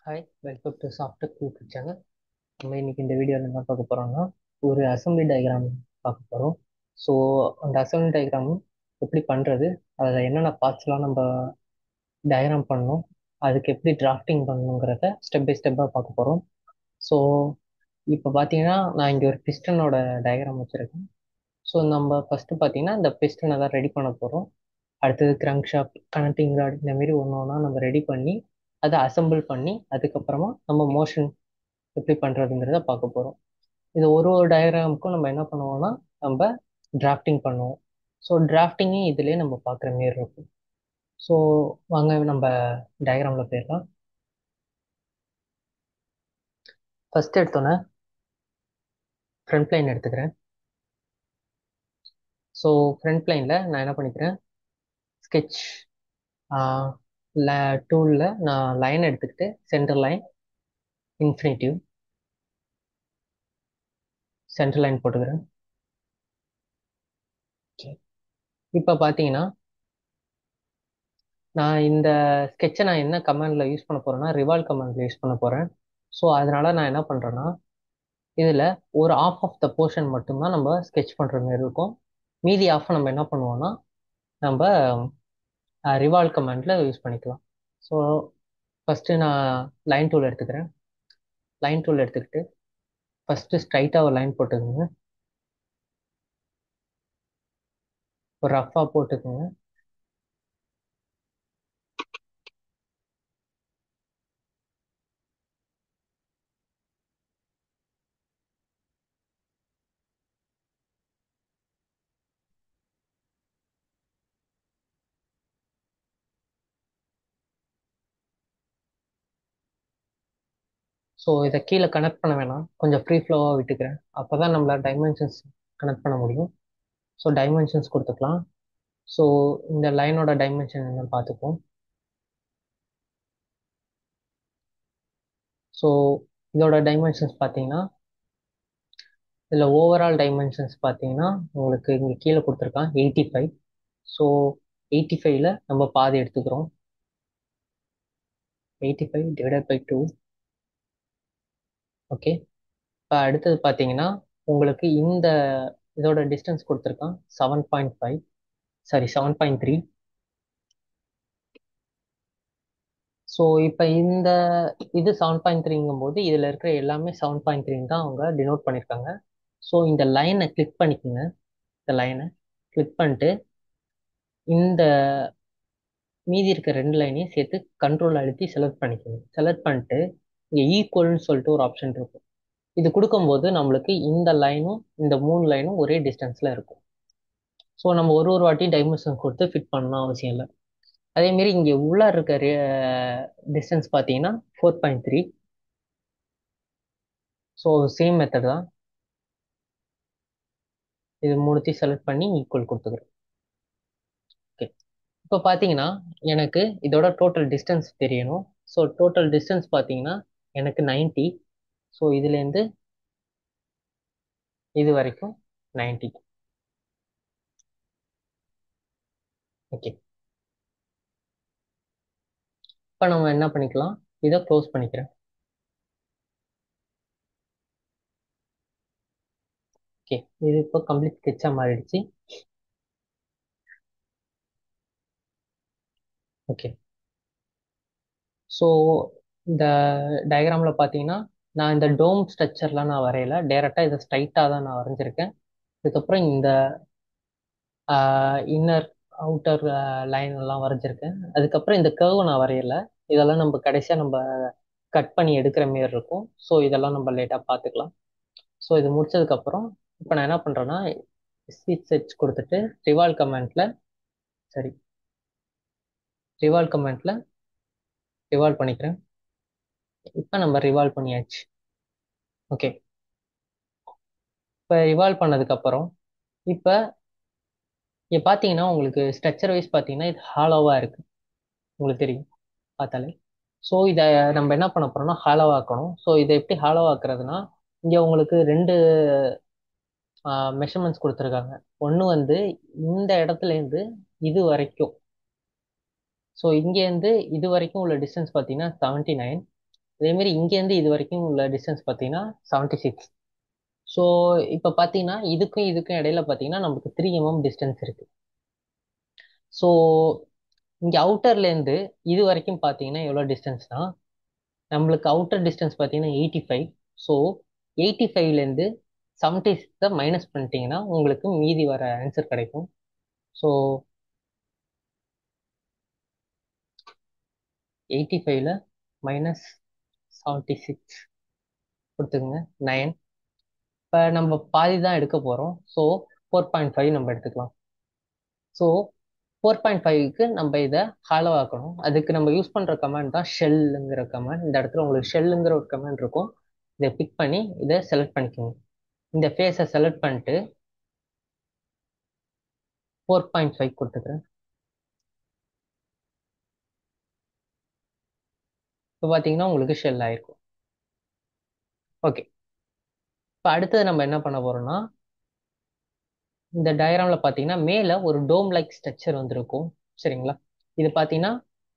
Hi, welcome to software YouTube channel. நம்ம இன்னைக்கு இந்த வீடியோவில் என்ன பார்க்க போகிறோம்னா, ஒரு அசம்பிளி டயக்ராம் பார்க்க போகிறோம். ஸோ அந்த அசம்பிளி டயக்ராம் எப்படி பண்ணுறது, அதில் என்னென்ன பார்ட்ஸ்லாம் நம்ம டயக்ராம் பண்ணணும், அதுக்கு எப்படி டிராஃப்டிங் பண்ணணுங்கிறத ஸ்டெப் பை ஸ்டெப்பாக பார்க்க போகிறோம். ஸோ இப்போ பார்த்தீங்கன்னா, நான் இங்கே ஒரு பிஸ்டனோட டயக்ராம் வச்சுருக்கேன். ஸோ நம்ம ஃபஸ்ட்டு பார்த்தீங்கன்னா இந்த பிஸ்டனை தான் ரெடி பண்ண போகிறோம். அடுத்தது கிராங்க் ஷாஃப்ட், கனெக்டிங் ராட், இந்த மாதிரி ஒன்று ஒன்றா நம்ம ரெடி பண்ணி அதை அசெம்பிள் பண்ணி அதுக்கப்புறமா நம்ம மோஷன் எப்படி பண்ணுறதுங்கிறத பார்க்க போகிறோம். இது ஒரு ஒரு டயக்ராமுக்கும் நம்ம என்ன பண்ணுவோம்னா நம்ம டிராஃப்டிங் பண்ணுவோம். ஸோ டிராஃப்டிங்கையும் இதுலேயே நம்ம பார்க்குற மாரி இருக்கும். ஸோ வாங்க நம்ம டயக்ராமில் போயிடலாம். ஃபர்ஸ்ட் எடுத்தோன்னே ஃப்ரண்ட் லைன் எடுத்துக்கிறேன். ஸோ ஃப்ரண்ட் லைனில் நான் என்ன பண்ணிக்கிறேன், ஸ்கெட்ச் டூலில் நான் லைன் எடுத்துக்கிட்டு centre line, infinitive, centre line போட்டுக்கிறேன். இப்போ பார்த்தீங்கன்னா நான் இந்த ஸ்கெட்சை நான் என்ன கமாண்டில் யூஸ் பண்ண போகிறேன்னா ரிவால்வ் கமாண்டில் யூஸ் பண்ண போகிறேன். ஸோ அதனால நான் என்ன பண்ணுறேன்னா இதில் ஒரு ஆஃப் த போர்ஷன் மட்டும்தான் நம்ம ஸ்கெட்ச் பண்ணுற மாதிரி இருக்கும். மீதி ஆஃப் நம்ம என்ன பண்ணுவோம்னா நம்ம ரிவால்வ் கமாண்டில் யூஸ் பண்ணிக்கலாம். ஸோ ஃபஸ்ட்டு நான் லைன் டூல் எடுத்துக்கிறேன். லைன் டூல் எடுத்துக்கிட்டு ஃபஸ்ட்டு ஸ்ட்ரைட்டாக ஒரு லைன் போட்டுக்கோங்க, ஒரு ரஃப்பாக போட்டுக்கோங்க. ஸோ இதை கீழே கனெக்ட் பண்ண வேணாம், கொஞ்சம் ஃப்ரீ ஃப்ளோவாக விட்டுக்கிறேன். அப்போ தான் நம்மளால் டைமென்ஷன்ஸ் கனெக்ட் பண்ண முடியும். ஸோ டைமென்ஷன்ஸ் கொடுத்துக்கலாம். ஸோ இந்த லைனோட டைமென்ஷன் என்னன்னு பார்த்துப்போம். ஸோ இதோட டைமென்ஷன்ஸ் பார்த்தீங்கன்னா இதில் ஓவரால் டைமென்ஷன்ஸ் பார்த்தீங்கன்னா உங்களுக்கு இங்கே கீழே கொடுத்துருக்கான் 85. ஸோ 85ல் நம்ம பாதி எடுத்துக்கிறோம். 85 டிவைடட் பை 2. ஓகே, இப்போ அடுத்தது பார்த்தீங்கன்னா உங்களுக்கு இந்த இதோட டிஸ்டன்ஸ் கொடுத்துருக்கான் 7.5, சாரி 7.3. ஸோ இப்போ இந்த இது 7.3ங்கும் போது இதில் இருக்கிற எல்லாமே 7.3 தான் அவங்க டினோட் பண்ணியிருக்காங்க. ஸோ இந்த லைனை கிளிக் பண்ணிக்கோங்க. இந்த லைனை கிளிக் பண்ணிட்டு இந்த மீதி இருக்க ரெண்டு லைனையும் சேர்த்து கண்ட்ரோல் அழுத்தி செலக்ட் பண்ணிக்கோங்க. செலக்ட் பண்ணிட்டு இங்கே ஈக்குவல்னு சொல்லிட்டு ஒரு ஆப்ஷன் இருக்கும். இது கொடுக்கும்போது நம்மளுக்கு இந்த லைனும் இந்த மூணு லைனும் ஒரே டிஸ்டன்ஸில் இருக்கும். ஸோ நம்ம ஒரு ஒரு வாட்டி டைமென்ஷன் கொடுத்து ஃபிட் பண்ணணும் அவசியம் இல்லை. அதேமாரி இங்கே உள்ள இருக்க டிஸ்டன்ஸ் பார்த்தீங்கன்னா 4.3. ஸோ சேம் மெத்தட் தான். இது மூணுத்தையும் செலக்ட் பண்ணி ஈக்குவல் கொடுத்துக்கிறேன். ஓகே, இப்போ பார்த்தீங்கன்னா எனக்கு இதோட டோட்டல் டிஸ்டன்ஸ் தெரியணும். ஸோ டோட்டல் டிஸ்டன்ஸ் பார்த்தீங்கன்னா எனக்கு 90. ஸோ இதுலேருந்து இது வரைக்கும் 90. ஓகே, இப்போ நம்ம என்ன பண்ணிக்கலாம், இதை க்ளோஸ் பண்ணிக்கிறேன். ஓகே, இது இப்போ கம்ப்ளீட் ஸ்கெட்சாக மாறிடுச்சு. ஓகே, ஸோ இந்த டயக்ராமில் பார்த்தீங்கன்னா நான் இந்த டோம் ஸ்ட்ரக்சர்லாம் நான் வரையல, டேரெக்டாக இதை ஸ்ட்ரைட்டாக தான் நான் வரைஞ்சிருக்கேன். இதுக்கப்புறம் இந்த இன்னர் அவுட்டர் லைன் எல்லாம் வரைஞ்சிருக்கேன். அதுக்கப்புறம் இந்த கர்வ் நான் வரையல. இதெல்லாம் நம்ம கடைசியாக நம்ம கட் பண்ணி எடுக்கிற மாரி இருக்கும். ஸோ இதெல்லாம் நம்ம லேட்டாக பார்த்துக்கலாம். ஸோ இது முடிச்சதுக்கப்புறம் இப்போ நான் என்ன பண்ணுறேன்னா ஸ்வீட் செட்ஸ் கொடுத்துட்டு ரிவால்வ் கமெண்ட்ல, சரி, ரிவால்வ் கமெண்ட்ல ரிவால்வ் பண்ணிக்கிறேன். இப்போ நம்ம ரிவால்வ் பண்ணியாச்சு. ஓகே, இப்போ ரிவால்வ் பண்ணதுக்கப்புறம் இப்போ இங்கே பார்த்தீங்கன்னா உங்களுக்கு ஸ்ட்ரக்சர் வைஸ் பார்த்தீங்கன்னா இது ஹாலோவாக இருக்குது, உங்களுக்கு தெரியும் பார்த்தாலே. ஸோ இதை நம்ம என்ன பண்ண போறோம்னா ஹாலோ ஆக்கணும். ஸோ இதை எப்படி ஹாலோ ஆக்குறதுனா இங்கே உங்களுக்கு ரெண்டு மெஷர்மெண்ட்ஸ் கொடுத்துருக்காங்க. ஒன்று வந்து இந்த இடத்துலேருந்து இது வரைக்கும், ஸோ இங்கேருந்து இது வரைக்கும் உள்ள டிஸ்டன்ஸ் பார்த்தீங்கன்னா 79. அதே மாதிரி இங்கேருந்து இது வரைக்கும் உள்ள டிஸ்டன்ஸ் பார்த்தீங்கன்னா 76. ஸோ இப்போ பார்த்தீங்கன்னா இதுக்கும் இதுக்கும் இடையில பார்த்தீங்கன்னா நமக்கு 3 mm டிஸ்டன்ஸ் இருக்கு. ஸோ இங்கே அவுட்டர்லேருந்து இது வரைக்கும் பார்த்தீங்கன்னா எவ்வளோ டிஸ்டன்ஸ்னா நம்மளுக்கு அவுட்டர் டிஸ்டன்ஸ் பார்த்தீங்கன்னா 85. ஸோ 85லேருந்து 76 மைனஸ் பண்ணிட்டீங்கன்னா உங்களுக்கு மீதி வர ஆன்சர் கிடைக்கும். ஸோ 85ல மைனஸ் 76 கொடுத்துக்குங்க 9. இப்போ நம்ம பாதி தான் எடுக்க போகிறோம். ஸோ 4.5 நம்ம எடுத்துக்கலாம். ஸோ 4.5க்கு நம்ம இதை ஹாலோ ஆக்கணும். அதுக்கு நம்ம யூஸ் பண்ணுற கமாண்ட் தான் ஷெல்லுங்கிற கமாண்ட். இந்த இடத்துல உங்களுக்கு ஷெல்லுங்கிற ஒரு கமாண்ட் இருக்கும். இதை பிக் பண்ணி இதை செலக்ட் பண்ணிக்கோங்க. இந்த ஃபேஸை செலக்ட் பண்ணிட்டு 4.5 கொடுத்துக்கிறேன். இப்போ பார்த்தீங்கன்னா உங்களுக்கு ஷெல் ஆயிருக்கும். ஓகே, இப்போ அடுத்தது நம்ம என்ன பண்ண போறோம்னா இந்த டயக்ராம்ல பார்த்தீங்கன்னா மேலே ஒரு டோம் லைக் ஸ்ட்ரக்சர் வந்துருக்கும். சரிங்களா? இது பார்த்தீங்கன்னா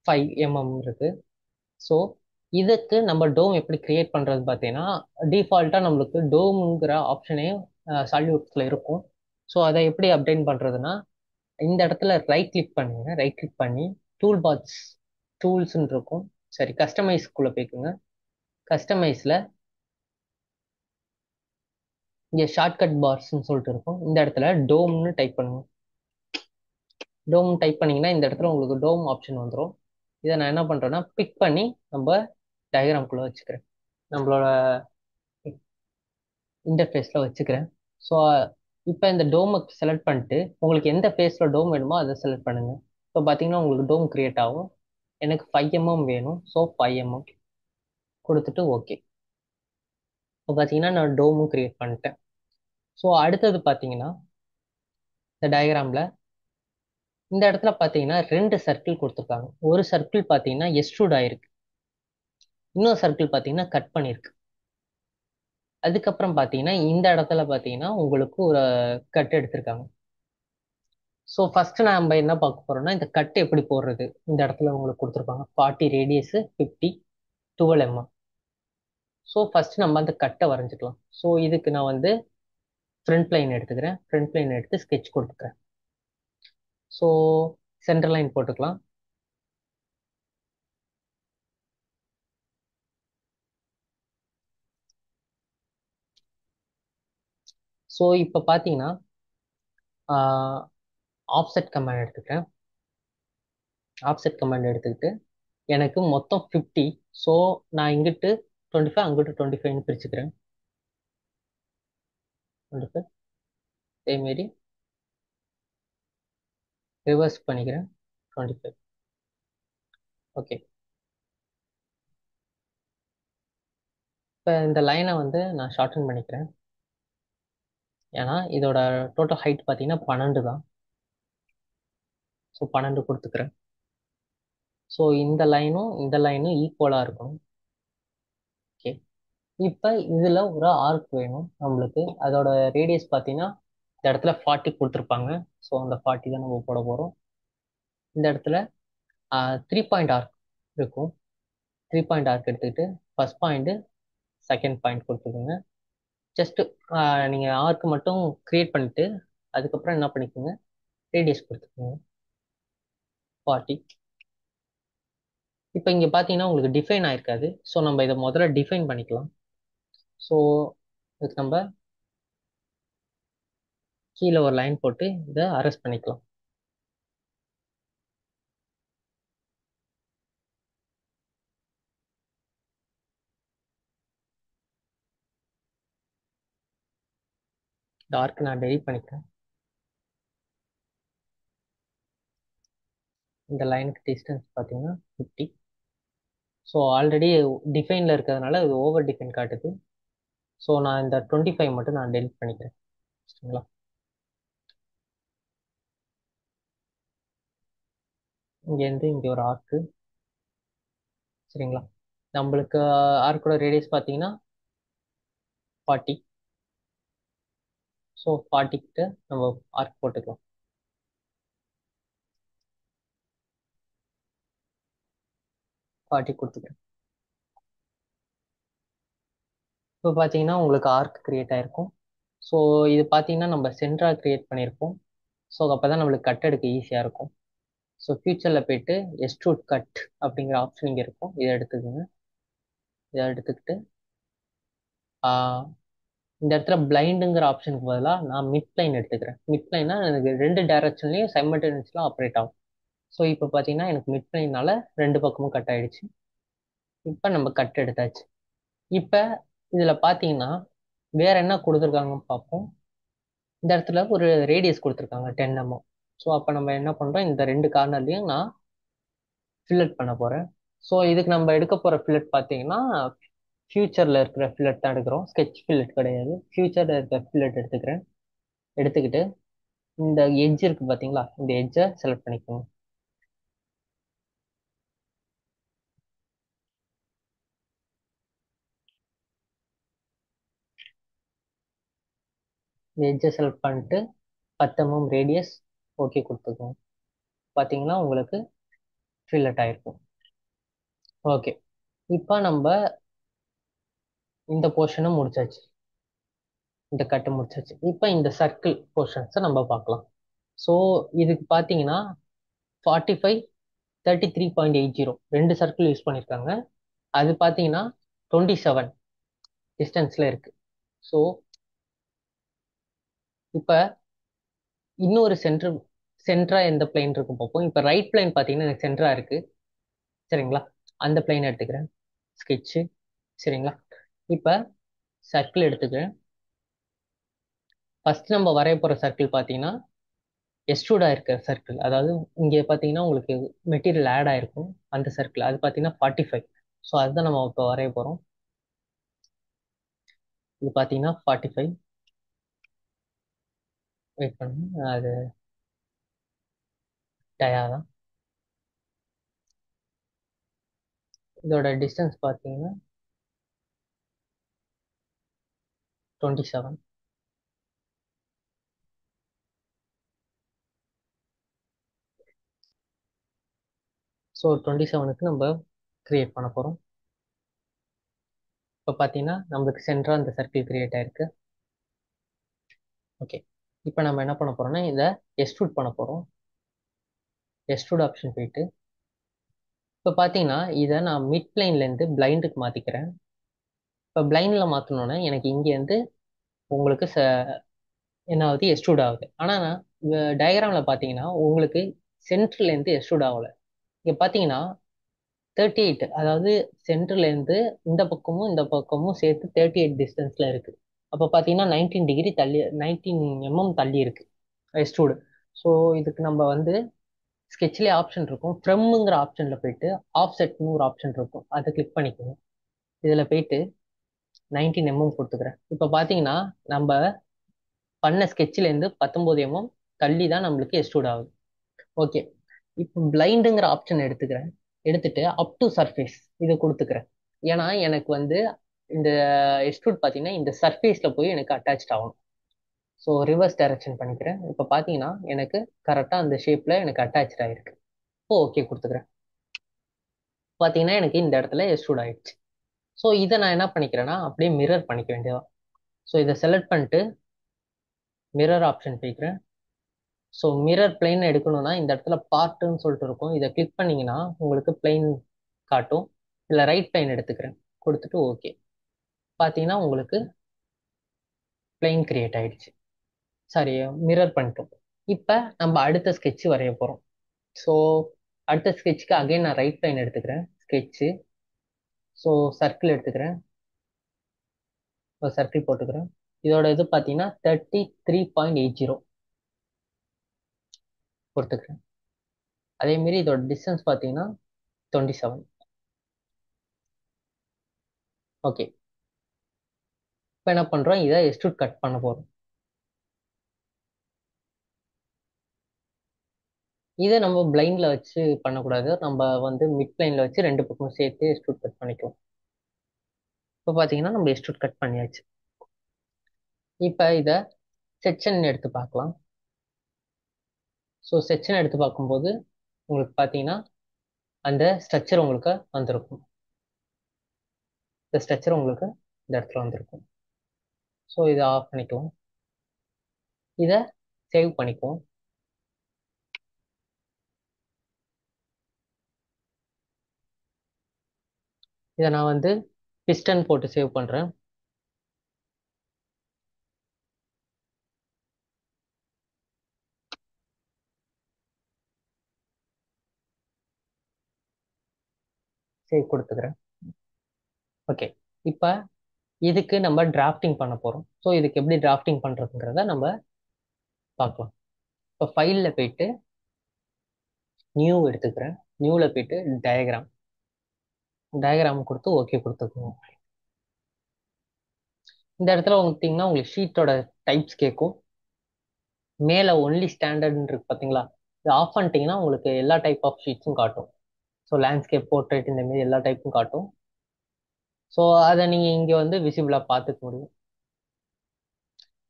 5 mm இருக்கு. ஸோ இதுக்கு நம்ம டோம் எப்படி கிரியேட் பண்ணுறது பார்த்தீங்கன்னா டிஃபால்ட்டாக நம்மளுக்கு டோமுங்கிற ஆப்ஷனே சால்யூட்ஸில் இருக்கும். ஸோ அதை எப்படி அப்டேட் பண்ணுறதுன்னா இந்த இடத்துல ரைட் கிளிக் பண்ணுங்க. ரைட் கிளிக் பண்ணி டூல் பாக்ஸ் டூல்ஸ்ன்னு இருக்கும். சரி, கஸ்டமைஸ்க்குள்ளே போய்க்குங்க. கஸ்டமைஸில் இங்கே ஷார்ட்கட் பார்ஸ்ன்னு சொல்லிட்டு இருக்கும். இந்த இடத்துல டோம்னு டைப் பண்ணுங்க. டோம் டைப் பண்ணீங்கன்னா இந்த இடத்துல உங்களுக்கு டோம் ஆப்ஷன் வந்துடும். இதை நான் என்ன பண்ணுறேன்னா பிக் பண்ணி நம்ம டயக்ராம்குள்ளே வச்சுக்கிறேன். நம்மளோட இன்டர்ஃபேஸில் வச்சுக்கிறேன். ஸோ இப்போ இந்த டோமை செலக்ட் பண்ணிட்டு உங்களுக்கு எந்த ஃபேஸில் டோம் வேணுமோ அதை செலக்ட் பண்ணுங்கள். இப்போ பார்த்தீங்கன்னா உங்களுக்கு டோம் கிரியேட் ஆகும். எனக்கு 5 mm வேணும். ஸோ 5 mm கொடுத்துட்டு ஓகே. இப்போ பார்த்தீங்கன்னா நான் டோமும் கிரியேட் பண்ணிட்டேன். ஸோ அடுத்தது பார்த்தீங்கன்னா இந்த டயக்ராமில் இந்த இடத்துல பார்த்தீங்கன்னா 2 சர்க்கிள் கொடுத்துருக்காங்க. ஒரு சர்க்கிள் பார்த்தீங்கன்னா எக்ஸ்ட்ரூட் ஆயிருக்கு. இன்னொரு சர்க்கிள் பார்த்தீங்கன்னா கட் பண்ணியிருக்கு. அதுக்கப்புறம் பார்த்தீங்கன்னா இந்த இடத்துல பார்த்தீங்கன்னா உங்களுக்கு ஒரு கட் எடுத்திருக்காங்க. ஸோ ஃபர்ஸ்ட் நம்ம என்ன பார்க்க போறோம்னா இந்த கட் எப்படி போடுறது. இந்த இடத்துல உங்களுக்கு கொடுத்துருப்பாங்க 40 ரேடியஸ் 50 12 mm. ஸோ ஃபர்ஸ்ட் நம்ம அந்த கட்டை வரைஞ்சிக்கலாம். ஸோ இதுக்கு நான் வந்து ஃப்ரண்ட் லைன் எடுத்துக்கிறேன். ஃப்ரண்ட் லைன் எடுத்து ஸ்கெட்ச் கொடுத்துக்கிறேன். ஸோ சென்டர் லைன் போட்டுக்கலாம். ஸோ இப்போ பார்த்தீங்கன்னா ஆஃப்செட் கமாண்ட் எடுத்துக்கிறேன். ஆஃப்செட் கமாண்ட் எடுத்துக்கிட்டு எனக்கு மொத்தம் 50. ஸோ நான் இங்கிட்டு 25 அங்கிட்டு 25ன்னு பிரிச்சுக்கிறேன். 25 அதேமாரி ரிவர்ஸ் பண்ணிக்கிறேன் 25. ஓகே, இப்போ இந்த லைனை வந்து நான் ஷார்டன் பண்ணிக்கிறேன். ஏன்னா இதோட டோட்டல் ஹைட் பார்த்தீங்கன்னா 12 தான். ஸோ 12 கொடுத்துக்கிறேன். ஸோ இந்த லைனும் இந்த லைனும் ஈக்குவலாக இருக்கணும். ஓகே, இப்போ இதில் ஒரு ஆர்க் வேணும் நம்மளுக்கு. அதோட ரேடியஸ் பார்த்தீங்கன்னா இந்த இடத்துல 40 கொடுத்துருப்பாங்க. ஸோ அந்த 40 தான் நம்ம போட போகிறோம். இந்த இடத்துல 3 பாயிண்ட் ஆர்க் இருக்கும். 3 பாயிண்ட் ஆர்க் எடுத்துக்கிட்டு ஃபர்ஸ்ட் பாயிண்ட்டு செகண்ட் பாயிண்ட் கொடுத்துக்கோங்க. ஜஸ்ட் நீங்கள் ஆர்க் மட்டும் க்ரியேட் பண்ணிட்டு அதுக்கப்புறம் என்ன பண்ணிக்கோங்க ரேடியஸ் கொடுத்துக்கோங்க 40. இப்போ இங்கே பார்த்தீங்கன்னா உங்களுக்கு டிஃபைன் ஆயிருக்காது. ஸோ நம்ம இதை முதல்ல டிஃபைன் பண்ணிக்கலாம். ஸோ இதுக்கு நம்ம கீழே ஒரு லைன் போட்டு இதை அரெஸ்ட் பண்ணிக்கலாம். டார்க் நான் டெலிட் பண்ணிக்கிறேன். இந்த லைனுக்கு டிஸ்டன்ஸ் பார்த்தீங்கன்னா 50. ஸோ ஆல்ரெடி டிஃபைனில் இருக்கிறதுனால இது ஓவர் டிஃபைன் காட்டுது. ஸோ நான் இந்த 25 மட்டும் நான் டெலிட் பண்ணிக்கிறேன். சரிங்களா? இங்கேருந்து இங்கே ஒரு ஆர்க்கு. சரிங்களா? நம்மளுக்கு ஆர்க்கோட ரேடியஸ் பார்த்தீங்கன்னா 40. ஸோ 40 கிட்ட நம்ம ஆர்க் போட்டுக்கலாம். 40 கொடுத்துக்கிறேன். இப்போ பார்த்தீங்கன்னா உங்களுக்கு ஆர்க் கிரியேட் ஆயிருக்கும். ஸோ இது பார்த்தீங்கன்னா நம்ம சென்டரா கிரியேட் பண்ணியிருப்போம். ஸோ அப்போ தான் நம்மளுக்கு கட் எடுக்க ஈஸியாக இருக்கும். ஸோ ஃபியூச்சரில் போயிட்டு எக்ஸ்ட்ரூட் கட் அப்படிங்கிற ஆப்ஷன் இங்கே இருக்கும். இதை எடுத்துக்கோங்க. இதை எடுத்துக்கிட்டு இந்த இடத்துல பிளைண்டுங்கிற ஆப்ஷனுக்கு பதிலாக நான் மிட் பிளைன் எடுத்துக்கிறேன். மிட் பிளைன்னா எனக்கு ரெண்டு டைரக்ஷன்லையும் சைமல்டேனியஸ்லாம் ஆப்ரேட் ஆகும். ஸோ இப்போ பார்த்தீங்கன்னா எனக்கு மிட் பிளைனால ரெண்டு பக்கமும் கட் ஆயிடுச்சு. இப்போ நம்ம கட் எடுத்தாச்சு. இப்போ இதில் பார்த்தீங்கன்னா வேற என்ன கொடுத்துருக்காங்கன்னு பார்ப்போம். இந்த இடத்துல ஒரு ரேடியஸ் கொடுத்துருக்காங்க 10 mm. ஸோ அப்போ நம்ம என்ன பண்ணுறோம், இந்த ரெண்டு கார்னர்லையும் நான் ஃபில்லட் பண்ண போகிறேன். ஸோ இதுக்கு நம்ம எடுக்க போகிற ஃபில்லட் பார்த்தீங்கன்னா ஃபியூச்சரில் இருக்கிற ஃபில்லட் தான் எடுக்கிறோம். ஸ்கெட்ச் ஃபில்லட் கிடையாது. ஃபியூச்சரில் இருக்கிற ஃபில்லட் எடுத்துக்கிறேன். எடுத்துக்கிட்டு இந்த எட்ஜ் இருக்கு பார்த்தீங்களா, இந்த எட்ஜை செலக்ட் பண்ணிக்கோங்க. இந்த எட்ஜை செலக்ட் பண்ணிட்டு 10 mm ரேடியஸ் ஓகே கொடுத்துக்கோங்க. பார்த்தீங்கன்னா உங்களுக்கு ஃபில்லட் ஆயிருக்கும். ஓகே, இப்போ நம்ம இந்த போர்ஷனை முடிச்சாச்சு. இந்த கட்டு முடிச்சாச்சு. இப்போ இந்த சர்க்கிள் போர்ஷன்ஸை நம்ம பார்க்கலாம். ஸோ இதுக்கு பார்த்தீங்கன்னா 45 33.80 ரெண்டு சர்க்கிள் யூஸ் பண்ணியிருக்காங்க. அது பார்த்தீங்கன்னா 27 டிஸ்டன்ஸில் இருக்கு. ஸோ இப்போ இன்னொரு சென்டரா எந்த பிளைன் இருக்கும் பார்ப்போம். இப்போ ரைட் பிளைன் பார்த்தீங்கன்னா எனக்கு சென்டரா இருக்கு. சரிங்களா, அந்த பிளைன் எடுத்துக்கிறேன். ஸ்கெட்சு. சரிங்களா, இப்போ சர்க்கிள் எடுத்துக்கிறேன். ஃபர்ஸ்ட் நம்ம வரைய போகிற சர்க்கிள் பார்த்தீங்கன்னா எக்ஸ்ட்ரூட் ஆயிருக்க சர்க்கிள். அதாவது இங்கே பார்த்தீங்கன்னா உங்களுக்கு மெட்டீரியல் ஆட் ஆயிருக்கும் அந்த சர்க்கிள். அது பார்த்தீங்கன்னா 45. ஸோ அதுதான் நம்ம இப்போ வரைய போகிறோம். இது பார்த்தீங்கன்னா 45. வெயிட் பண்ணுங்க, அது டயா தான். இதோட டிஸ்டன்ஸ் பார்த்தீங்கன்னா 27. ஸோ 27க்கு நம்ம கிரியேட் பண்ண போகிறோம். இப்போ பார்த்தீங்கன்னா நம்மளுக்கு சென்டராக இந்த சர்க்கிள் கிரியேட் ஆயிருக்கு. ஓகே, இப்போ நம்ம என்ன பண்ண போறோம்னா இதை எக்ஸ்ட்ரூட் பண்ண போகிறோம். எக்ஸ்ட்ரூட் ஆப்ஷன் போயிட்டு இப்போ பார்த்தீங்கன்னா இதை நான் மிட் பிளைன்லேருந்து பிளைண்டுக்கு மாற்றிக்கிறேன். இப்போ பிளைண்டில் மாற்றணுன்னே எனக்கு இங்கேருந்து உங்களுக்கு என்ன ஆகுது, எக்ஸ்ட்ரூட் ஆகுது. ஆனால் நான் டயக்ராமில் பார்த்தீங்கன்னா உங்களுக்கு சென்டர்லேருந்து எக்ஸ்ட்ரூட் ஆகலை. இங்கே பார்த்தீங்கன்னா 38, அதாவது சென்டர்லேருந்து இந்த பக்கமும் சேர்த்து 38 டிஸ்டன்ஸில் இருக்குது. அப்போ பார்த்தீங்கன்னா 19 டிகிரி தள்ளி, 19 mm தள்ளி இருக்கு எக்ஸ்ட்ரூடு. ஸோ இதுக்கு நம்ம வந்து ஸ்கெட்ச்லேயே ஆப்ஷன் இருக்கும். ஃப்ரம்ங்கிற ஆப்ஷனில் போயிட்டு ஆஃப்செட்னு ஒரு ஆப்ஷன் இருக்கும், அதை கிளிக் பண்ணிக்கோங்க. இதில் போயிட்டு 19 mm கொடுத்துக்கிறேன். இப்போ பார்த்தீங்கன்னா நம்ம பண்ண ஸ்கெட்ச்லேருந்து 19 mm தள்ளி தான் நம்மளுக்கு எக்ஸ்ட்ரூட் ஆகுது. ஓகே, இப்போ பிளைண்டுங்கிற ஆப்ஷன் எடுத்துக்கிறேன். எடுத்துட்டு அப் டு சர்ஃபேஸ் இது கொடுத்துக்கிறேன். ஏன்னா எனக்கு வந்து இந்த எக்ஸ்ட்ரூட் பார்த்தீங்கன்னா இந்த சர்ஃபேஸில் போய் எனக்கு அட்டாச் ஆகணும். ஸோ ரிவர்ஸ் டைரக்ஷன் பண்ணிக்கிறேன். இப்போ பார்த்தீங்கன்னா எனக்கு கரெக்டாக அந்த ஷேப்பில் எனக்கு அட்டாச் ஆகிருக்கு. இப்போ ஓகே கொடுத்துக்கிறேன். பார்த்தீங்கன்னா எனக்கு இந்த இடத்துல எக்ஸ்ட்ரூட் ஆயிடுச்சு. ஸோ இதை நான் என்ன பண்ணிக்கிறேன்னா அப்படியே மிரர் பண்ணிக்க வேண்டியதான். ஸோ இதை செலக்ட் பண்ணிட்டு மிரர் ஆப்ஷன் போய்க்கிறேன். ஸோ மிரர் பிளைன் எடுக்கணும்னா இந்த இடத்துல பார்ட்டுன்னு சொல்லிட்டு இருக்கும், இதை கிளிக் பண்ணீங்கன்னா உங்களுக்கு பிளைன் காட்டும். இல்லை ரைட் பிளைன் எடுத்துக்கிறேன், கொடுத்துட்டு ஓகே. பார்த்தீங்கன்னா உங்களுக்கு பிளைன் கிரியேட் ஆயிடுச்சு. சாரி, மிரர் பண்ணிட்டோம். இப்போ நம்ம அடுத்த ஸ்கெட்ச் வரைய போகிறோம். ஸோ அடுத்த ஸ்கெட்சுக்கு அகைன் நான் ரைட் பிளைன் எடுத்துக்கிறேன். ஸ்கெட்சு. ஸோ சர்க்கிள் எடுத்துக்கிறேன். ஒரு சர்க்கிள் போட்டுக்கிறேன். இதோட இது பார்த்தீங்கன்னா 33.80 கொடுத்துக்கிறேன். அதேமாரி இதோட டிஸ்டன்ஸ் பார்த்தீங்கன்னா 27. ஓகே, இப்போ என்ன பண்ணுறோம், இதை எக்ஸ்ட்ரூட் கட் பண்ண போகிறோம். இதை நம்ம பிளைண்டில் வச்சு பண்ணக்கூடாது, நம்ம வந்து மிட் பிளைனில் வச்சு ரெண்டு பக்கமும் சேர்த்து எக்ஸ்ட்ரூட் கட் பண்ணிக்குவோம். இப்போ பார்த்தீங்கன்னா நம்ம எக்ஸ்ட்ரூட் கட் பண்ணியாச்சு. இப்போ இதை செக்ஷன் எடுத்து பார்க்கலாம். ஸோ செக்ஷன் எடுத்து பார்க்கும்போது உங்களுக்கு பார்த்தீங்கன்னா அந்த ஸ்ட்ரக்சர் உங்களுக்கு வந்திருக்கும். இந்த ஸ்ட்ரக்சர் உங்களுக்கு இந்த இடத்துல வந்திருக்கும். ஸோ இதை ஆஃப் பண்ணிக்குவோம். இதை சேவ் பண்ணிக்குவோம். இதை நான் வந்து பிஸ்டன் போட்டு சேவ் பண்ணுறேன். சேவ் கொடுத்துக்கிறேன். ஓகே. இப்போ இதுக்கு நம்ம டிராஃப்டிங் பண்ண போகிறோம். ஸோ இதுக்கு எப்படி டிராஃப்டிங் பண்ணுறதுங்கிறத நம்ம பார்க்கலாம். இப்போ ஃபைலில் போயிட்டு நியூ எடுத்துக்கிறேன். நியூவில் போயிட்டு டயக்ராம் டயக்ராம் கொடுத்து ஓகே கொடுத்துக்கணும். இந்த இடத்துல பார்த்தீங்கன்னா உங்களுக்கு ஷீட்டோட டைப்ஸ் கேட்கும். மேலே ஒன்லி ஸ்டாண்டர்ட்னு இருக்கு பார்த்தீங்களா? இது ஆஃப் பண்ணிட்டீங்கன்னா உங்களுக்கு எல்லா டைப் ஆஃப் ஷீட்ஸும் காட்டும். ஸோ லேண்ட்ஸ்கேப், போர்ட்ரேட், இந்த மாதிரி எல்லா டைப்பும் காட்டும். ஸோ அதை நீங்கள் இங்கே வந்து விசிபிளாக பார்த்துக்க முடியும்.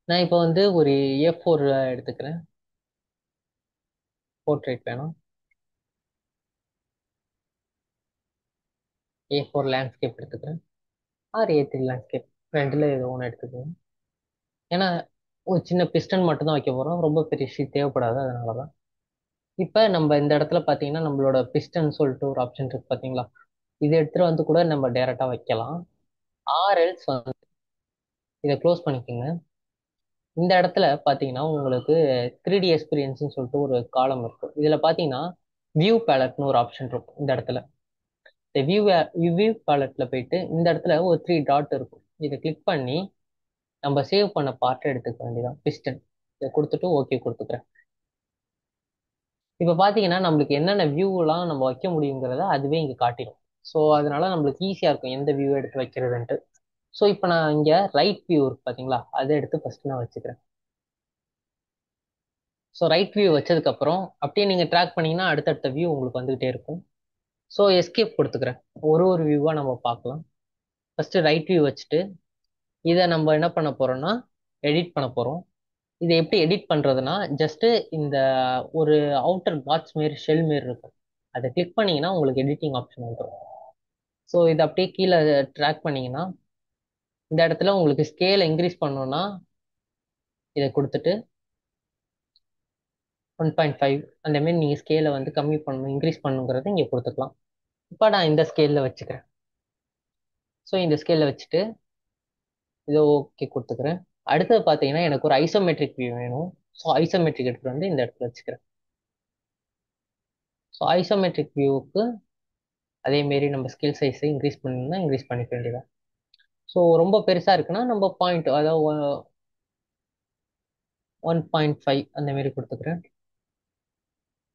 நான் இப்போ வந்து ஒரு A4 எடுத்துக்கிறேன். போர்ட்ரேட் வேணும். A4 லேண்ட்ஸ்கேப் எடுத்துக்கிறேன். A3 லேண்ட்ஸ்கேப், ரெண்டில் ஏதோ ஒன்று எடுத்துக்கிறேன். ஏன்னா ஒரு சின்ன பிஸ்டன் மட்டும் தான் வைக்க போகிறோம், ரொம்ப பெரிய ஷீட் தேவைப்படாது, அதனால தான். இப்போ நம்ம இந்த இடத்துல பார்த்தீங்கன்னா நம்மளோட பிஸ்டன் சொல்லிட்டு ஒரு ஆப்ஷன் இருக்கு பார்த்தீங்களா? இதை எடுத்துகிட்டு வந்து கூட நம்ம டேரெக்டாக வைக்கலாம். ஆர்எல்ஸ் வந்து இதை க்ளோஸ் பண்ணிக்கோங்க. இந்த இடத்துல பார்த்தீங்கன்னா உங்களுக்கு 3D எக்ஸ்பீரியன்ஸ்னு சொல்லிட்டு ஒரு காலம் இருக்கும். இதில் பார்த்தீங்கன்னா வியூ பேலட்னு ஒரு ஆப்ஷன் இருக்கும். இந்த இடத்துல இந்த வியூ பேலட்ல போயிட்டு இந்த இடத்துல ஒரு 3 டாட் இருக்கும். இதை கிளிக் பண்ணி நம்ம சேவ் பண்ண பார்ட்டை எடுத்துக்க வேண்டியதான், பிஸ்டன். இதை கொடுத்துட்டு ஓகே கொடுத்துக்கிறேன். இப்போ பார்த்தீங்கன்னா நம்மளுக்கு என்னென்ன வியூலாம் நம்ம வைக்க முடியுங்கிறத அதுவே இங்கே காட்டிடும். ஸோ அதனால நம்மளுக்கு ஈஸியாக இருக்கும் எந்த வியூ எடுத்து வைக்கிறதுன்ட்டு. ஸோ இப்போ நான் இங்கே ரைட் வியூ இருக்கு பார்த்தீங்களா, அதை எடுத்து ஃபர்ஸ்ட் நான் வச்சுக்கிறேன். ஸோ ரைட் வியூ வச்சதுக்கப்புறம் அப்படியே நீங்கள் ட்ராக் பண்ணீங்கன்னா அடுத்தடுத்த வியூ உங்களுக்கு வந்துகிட்டே இருக்கும். ஸோ எஸ்கேப் கொடுத்துக்கிறேன். ஒரு ஒரு வியூவாக நம்ம பார்க்கலாம். ஃபர்ஸ்ட் ரைட் வியூ வச்சுட்டு இதை நம்ம என்ன பண்ண போறோம்னா எடிட் பண்ண போறோம். இதை எப்படி எடிட் பண்றதுன்னா ஜஸ்ட் இந்த ஒரு அவுட்டர் பாக்ஸ் மாரி ஷெல் மாரி இருக்கும். அதை கிளிக் பண்ணீங்கன்னா உங்களுக்கு எடிட்டிங் ஆப்ஷன் வந்துடும். ஸோ இதை அப்படியே கீழே ட்ராக் பண்ணீங்கன்னா இந்த இடத்துல உங்களுக்கு ஸ்கேலை இன்க்ரீஸ் பண்ணணும்னா இதை கொடுத்துட்டு 1.5 அந்த மாதிரி நீங்கள் ஸ்கேலை வந்து கம்மி பண்ணணும், இன்க்ரீஸ் பண்ணுங்கிறத இங்கே கொடுத்துக்கலாம். இப்போ நான் இந்த ஸ்கேலில் வச்சுக்கிறேன். ஸோ இந்த ஸ்கேலில் வச்சுட்டு இதை ஓகே கொடுத்துக்கிறேன். அடுத்தது பார்த்தீங்கன்னா எனக்கு ஒரு ஐசோமெட்ரிக் வியூ வேணும். ஸோ ஐசோமெட்ரிக் எடுத்துகிட்டு வந்து இந்த இடத்துல வச்சுக்கிறேன். ஸோ ஐசோமெட்ரிக் வியூவுக்கு அதேமாரி நம்ம ஸ்கேல் சைஸை இன்க்ரீஸ் பண்ணணும்னா இன்க்ரீஸ் பண்ணிக்க வேண்டியதான். ஸோ ரொம்ப பெருசாக இருக்குன்னா நம்ம பாயிண்ட், அதாவது 1.5 அந்த மாரி கொடுத்துக்கிறேன்.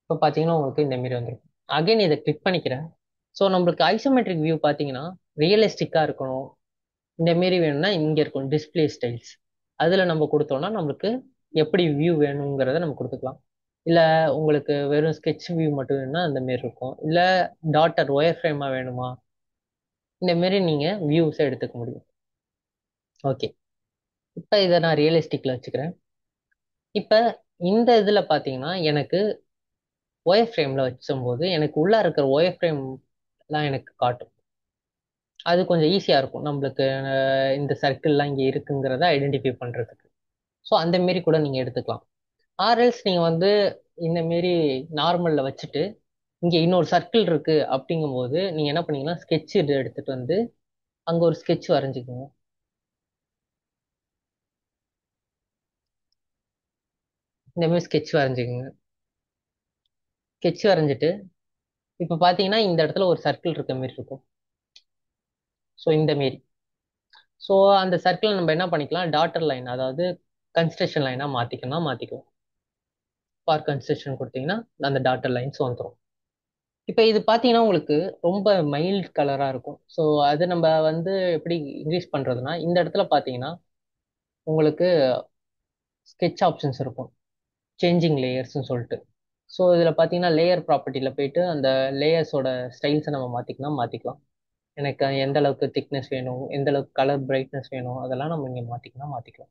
இப்போ பார்த்தீங்கன்னா உங்களுக்கு இந்த மாரி வந்துடும். அகைன் இதை கிளிக் பண்ணிக்கிறேன். ஸோ நம்மளுக்கு ஐசோமெட்ரிக் வியூ பார்த்தீங்கன்னா ரியலிஸ்டிக்காக இருக்கணும், இந்த மாரி வேணும்னா இங்கே இருக்கும் டிஸ்பிளே ஸ்டைல்ஸ். அதில் நம்ம கொடுத்தோம்னா நம்மளுக்கு எப்படி வியூ வேணுங்கிறத நம்ம கொடுத்துக்கலாம். இல்லை உங்களுக்கு வெறும் ஸ்கெட்ச் வியூ மட்டும் வேணும்னா அந்த மாரி இருக்கும். இல்லை டாட்டர் ஒயர் ஃப்ரேமாக வேணுமா, இந்த மாரி நீங்கள் வியூஸை எடுத்துக்க முடியும். ஓகே. இப்போ இதை நான் ரியலிஸ்டிக்கில் வச்சுக்கிறேன். இப்போ இந்த இதில் பார்த்தீங்கன்னா எனக்கு ஒயர் ஃப்ரேமில் வச்சும்போது எனக்கு உள்ளே இருக்கிற ஒயர் ஃப்ரேம்லாம் எனக்கு காட்டும். அது கொஞ்சம் ஈஸியாக இருக்கும் நம்மளுக்கு இந்த சர்க்கிள்லாம் இங்கே இருக்குங்கிறத ஐடென்டிஃபை பண்ணுறதுக்கு. ஸோ அந்த மாரி கூட நீங்கள் எடுத்துக்கலாம். ஆர்எல்ஸ் நீங்கள் வந்து இந்த மாரி நார்மலில் வச்சுட்டு இங்கே இன்னொரு சர்க்கிள் இருக்குது அப்படிங்கும்போது நீங்கள் என்ன பண்ணீங்கன்னா ஸ்கெட்ச் இது எடுத்துகிட்டு வந்து அங்கே ஒரு ஸ்கெட்ச் வரைஞ்சிக்கோங்க. இந்த மாதிரி ஸ்கெட்ச் வரைஞ்சிக்கோங்க. ஸ்கெட்ச் வரைஞ்சிட்டு இப்போ பார்த்தீங்கன்னா இந்த இடத்துல ஒரு சர்க்கிள் இருக்க மாரி இருக்கும். ஸோ இந்த மாரி. ஸோ அந்த சர்க்கிளை நம்ம என்ன பண்ணிக்கலாம், டாட்டர் லைன், அதாவது கன்ஸ்ட்ரக்ஷன் லைனாக மாற்றிக்கலாம். ஃபார் கன்ஸ்ட்ரக்ஷன் கொடுத்தீங்கன்னா அந்த டாட்டர் லைன்ஸ் வந்துடும். இப்போ இது பார்த்தீங்கன்னா உங்களுக்கு ரொம்ப மைல்ட் கலராக இருக்கும். ஸோ அது நம்ம வந்து எப்படி இன்க்ரீஸ் பண்ணுறதுனா இந்த இடத்துல பார்த்தீங்கன்னா உங்களுக்கு ஸ்கெட்ச் ஆப்ஷன்ஸ் இருக்கும், சேஞ்சிங் லேயர்ஸ்னு சொல்லிட்டு. ஸோ இதில் பார்த்தீங்கன்னா லேயர் ப்ராப்பர்ட்டியில் போயிட்டு அந்த லேயர்ஸோட ஸ்டைல்ஸை நம்ம மாற்றிக்கலாம். எனக்கு எந்த அளவுக்கு திக்னஸ் வேணும், எந்த அளவுக்கு கலர் பிரைட்னஸ் வேணும், அதெல்லாம் நம்ம இங்கே மாற்றிக்கலாம்.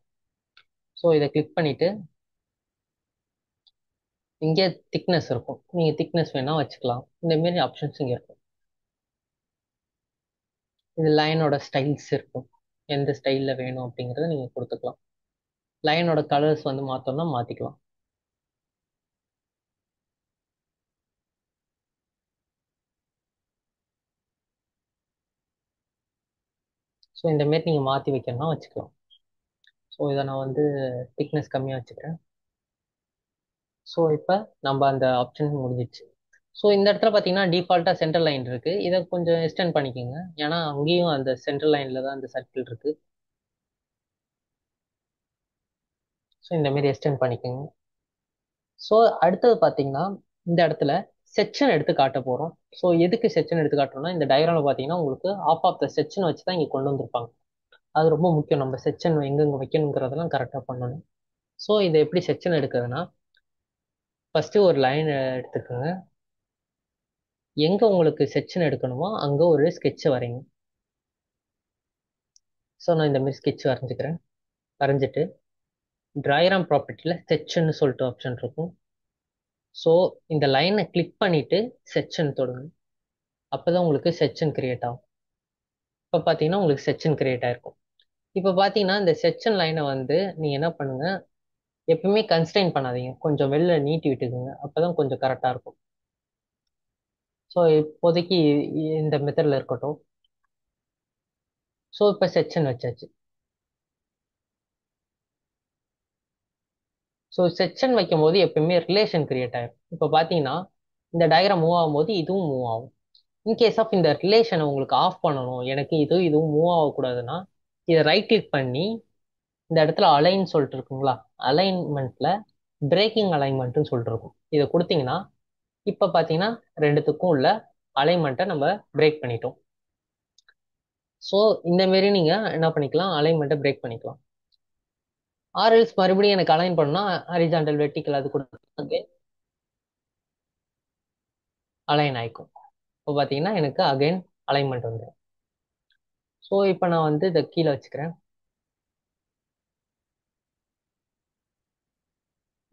ஸோ இதை கிளிக் பண்ணிவிட்டு இங்கே திக்னஸ் இருக்கும், நீங்கள் திக்னஸ் வேணால் வச்சுக்கலாம். இந்த மாரி ஆப்ஷன்ஸ் இங்கே இருக்கும். இது லைனோட ஸ்டைல்ஸ் இருக்கும். எந்த ஸ்டைலில் வேணும் அப்படிங்கிறத நீங்கள் கொடுத்துக்கலாம். லைனோட கலர்ஸ் வந்து மாற்றோம்னா மாற்றிக்கலாம். ஸோ இந்த மாரி நீங்கள் மாற்றி வைக்கணும்னா வச்சுக்கலாம். ஸோ இதை நான் வந்து திக்னஸ் கம்மியாக வச்சுக்கிறேன். ஸோ இப்போ நம்ம அந்த ஆப்ஷன் முடிஞ்சிச்சு. ஸோ இந்த இடத்துல பார்த்தீங்கன்னா டிஃபால்ட்டாக சென்ட்ரல் லைன் இருக்குது. இதை கொஞ்சம் எக்ஸ்டெண்ட் பண்ணிக்கோங்க. ஏன்னா அங்கேயும் அந்த சென்ட்ரல் லைனில் தான் அந்த சர்க்கிள் இருக்குது. ஸோ இந்த மாரி எக்ஸ்டெண்ட் பண்ணிக்கோங்க. ஸோ அடுத்தது பார்த்தீங்கன்னா இந்த இடத்துல செக்ஷன் எடுத்து காட்ட போகிறோம். ஸோ எதுக்கு செக்ஷன் எடுத்து காட்டுறோம்னா இந்த டயக்ராமில் பார்த்தீங்கன்னா உங்களுக்கு ஆஃப் த செக்ஷன் வச்சு தான் இங்கே கொண்டு வந்திருப்பாங்க. அது ரொம்ப முக்கியம். நம்ம செக்ஷன் எங்கெங்கே வைக்கணுங்கிறதெல்லாம் கரெக்டாக பண்ணணும். ஸோ இதை எப்படி செக்ஷன் எடுக்கிறதுனா ஃபஸ்ட்டு ஒரு லைன் எடுத்துக்கோங்க. எங்கே உங்களுக்கு செக்ஷன் எடுக்கணுமோ அங்கே ஒரு ஸ்கெட்சை வரைங்க. ஸோ நான் இந்த மாதிரி ஸ்கெட்ச் வரைஞ்சிக்கிறேன். வரைஞ்சிட்டு டயக்ராம் ப்ராப்பர்ட்டியில் செக்ஷன் சொல்லிட்டு ஆப்ஷன் இருக்கும். ஸோ இந்த லைனை கிளிக் பண்ணிட்டு செக்ஷன் தொடுங்க. அப்பதான் உங்களுக்கு செக்ஷன் கிரியேட் ஆகும். இப்போ பார்த்தீங்கன்னா உங்களுக்கு செக்ஷன் கிரியேட் ஆயிருக்கும். இப்போ பார்த்தீங்கன்னா இந்த செக்ஷன் லைனை வந்து நீங்கள் என்ன பண்ணுங்க, எப்பவுமே கன்ஸ்ட்ரெயின் பண்ணாதீங்க. கொஞ்சம் வெளில நீட்டி விட்டுக்குங்க. அப்பதான் கொஞ்சம் கரெக்டாக இருக்கும். ஸோ இப்போதைக்கு இந்த மெத்தடில் இருக்கட்டும். ஸோ இப்போ செக்ஷன் வச்சாச்சு. ஸோ செக்ஷன் வைக்கும் போது எப்பயுமே ரிலேஷன் கிரியேட் ஆயிரும். இப்போ பார்த்தீங்கன்னா இந்த டயக்ராம் மூவ் ஆகும்போது இதுவும் மூவ் ஆகும். இன்கேஸ் ஆஃப் இந்த ரிலேஷனை உங்களுக்கு ஆஃப் பண்ணணும், எனக்கு இதுவும் மூவ் ஆகக்கூடாதுன்னா இதை ரைட் கிளிக் பண்ணி இந்த இடத்துல அலைன் சொல்லிட்டு இருக்குங்களா, அலைன்மெண்ட்ல பிரேக்கிங் அலைன்மெண்ட்னு சொல்லிட்டு இருக்கும். இதை கொடுத்தீங்கன்னா இப்போ பார்த்தீங்கன்னா ரெண்டுத்துக்கும் உள்ள அலைன்மெண்ட்டை நம்ம பிரேக் பண்ணிட்டோம். ஸோ இந்த மாரி நீங்கள் என்ன பண்ணிக்கலாம், அலைன்மெண்ட்டை பிரேக் பண்ணிக்கலாம். ஆர்எல்ஸ் மறுபடியும் எனக்கு அலைன் பண்ணா ஹரிசாண்டல் வெர்டிக்கல் அது கொடுத்து அலைன் ஆயிக்கும். இப்போ பார்த்தீங்கன்னா எனக்கு அகைன் அலைன்மெண்ட் வந்துடும். ஸோ இப்போ நான் வந்து இதை கீழே வச்சுக்கிறேன்.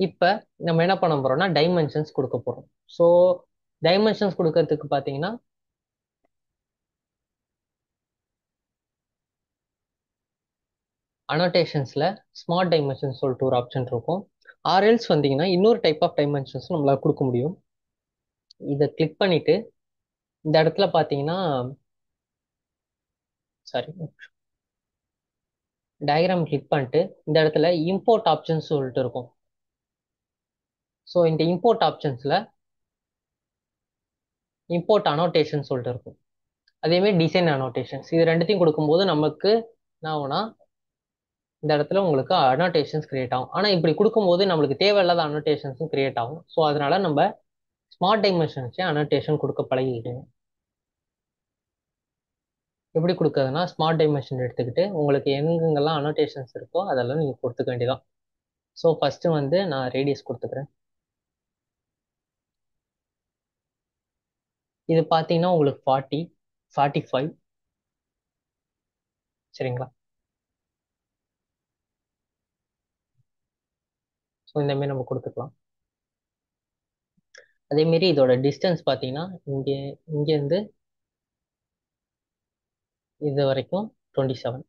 இப்போ நம்ம என்ன பண்ண போறோம்னா டைமென்ஷன்ஸ் கொடுக்க போறோம். ஸோ டைமென்ஷன்ஸ் கொடுக்கறதுக்கு பார்த்தீங்கன்னா அனோட்டேஷன்ஸ்ல ஸ்மார்ட் டைமென்ஷன்ஸ் சொல்லிட்டு ஒரு ஆப்ஷன் இருக்கும். ஆர்எல்ஸ் வந்தீங்கன்னா இன்னொரு டைப் ஆஃப் டைமென்ஷன்ஸ் நம்மளால கொடுக்க முடியும். இதை கிளிக் பண்ணிட்டு இந்த இடத்துல பார்த்தீங்கன்னா சாரி டயக்ராம் கிளிக் பண்ணிட்டு இந்த இடத்துல இம்போர்ட் ஆப்ஷன்ஸ் சொல்லிட்டு இருக்கும். ஸோ இந்த இம்போர்ட் ஆப்ஷன்ஸ்ல இம்போர்ட் அனோட்டேஷன் சொல்லிட்டு இருக்கும். அதேமாதிரி டிசைன் அனோட்டேஷன்ஸ் இது ரெண்டுத்தையும் கொடுக்கும்போது நமக்கு என்ன ஆகும்னா இந்த இடத்துல உங்களுக்கு அனோட்டேஷன்ஸ் கிரியேட் ஆகும். ஆனால் இப்படி கொடுக்கும்போது நம்மளுக்கு தேவையில்லாத அனோட்டேஷன்ஸும் கிரியேட் ஆகும். ஸோ அதனால நம்ம ஸ்மார்ட் டைமென்ஷன்ஸே அனோட்டேஷன் கொடுக்க பழகிக்கிடுங்க. எப்படி கொடுக்குறதுனா ஸ்மார்ட் டைமென்ஷன் எடுத்துக்கிட்டு உங்களுக்கு எங்கெங்கெல்லாம் அனோட்டேஷன்ஸ் இருக்கோ அதெல்லாம் நீங்கள் கொடுத்துக்க வேண்டியதான். ஸோ ஃபஸ்ட்டு வந்து நான் ரேடியஸ் கொடுத்துக்கிறேன். இது பார்த்தீங்கன்னா உங்களுக்கு 40 45 சரிங்களா. ஸோ இந்தமாரி நம்ம கொடுத்துக்கலாம். அதேமாரி இதோட டிஸ்டன்ஸ் பார்த்தீங்கன்னா இங்கேருந்து இது வரைக்கும் 27.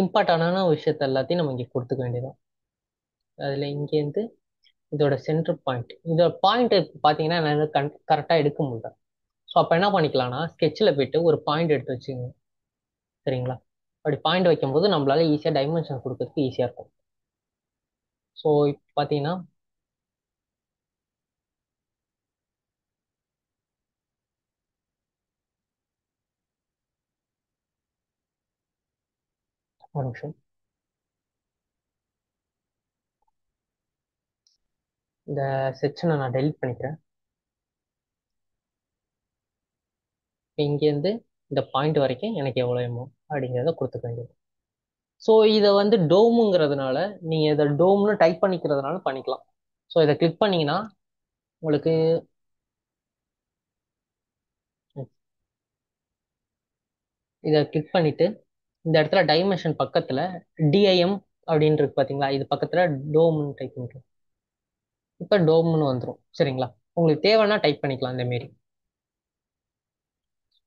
இம்பார்ட்டண்டான விஷயத்த எல்லாத்தையும் நம்ம இங்கே கொடுத்துக்க வேண்டியதான். அதில் இங்கேருந்து இதோட சென்டர் பாயிண்ட், இதோட பாயிண்ட் பார்த்தீங்கன்னா என்னால் கரெக்டாக எடுக்க முடியல. ஸோ அப்போ என்ன பண்ணிக்கலாம்னா ஸ்கெட்சில் போயிட்டு ஒரு பாயிண்ட் எடுத்து வச்சுக்கோங்க. சரிங்களா. அப்படி பாயிண்ட் வைக்கும்போது நம்மளால ஈஸியாக டைமென்ஷன் கொடுக்கறதுக்கு ஈஸியாக இருக்கும். ஸோ இப்போ பார்த்தீங்கன்னா ஒரு நிமிஷம், இந்த செக்ஷனை நான் டெலிட் பண்ணிக்கிறேன். இப்போ இங்கேருந்து இந்த பாயிண்ட் வரைக்கும் எனக்கு எவ்வளோ எமோ அப்படிங்கிறத கொடுத்துக்க வேண்டியது. ஸோ இதை வந்து டோமுங்கிறதுனால நீங்கள் இதை டோம்னு டைப் பண்ணிக்கிறதுனால பண்ணிக்கலாம். ஸோ இதை கிளிக் பண்ணீங்கன்னா உங்களுக்கு இதை கிளிக் பண்ணிட்டு இந்த இடத்துல டைமென்ஷன் பக்கத்தில் டிஐஎம் அப்படின்னு இருக்கு பார்த்தீங்களா, இது பக்கத்தில் டோம்னு டைப் பண்ணிக்கலாம். இப்போ டோம்னு வந்துடும். சரிங்களா. உங்களுக்கு தேவைன்னா டைப் பண்ணிக்கலாம் இந்த மாரி.